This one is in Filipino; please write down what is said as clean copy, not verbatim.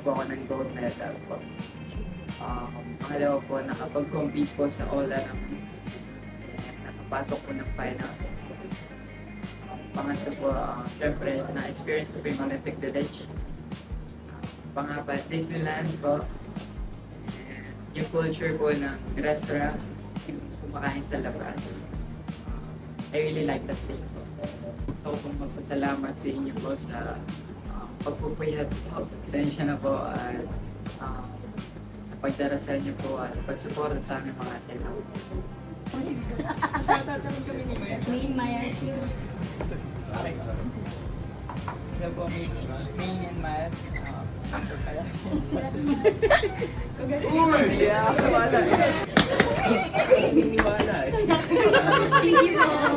po ako ng gold medal po. Pangalawa po, nakapag-compete po sa all-around. Nakapasok po ng finals. Pangatlo po, syempre, na-experience ko po yung Olympic Village. Pangapat, Disneyland po. Yung culture po ng restaurant, yung kumakain sa labas. I really like the state po. Gusto ko pong magpasalamat sa inyo po sa pagpupuyat po. Pasensya na po at sa pagdarasal niyo po at pagsuporta sa aming mga tinawag. Shoutout naman kami ni Maya. Main Maya. Hello po, Miss Main and Miles. Ako pala. Yeah, wala eh. Hindi wala eh. Thank you po.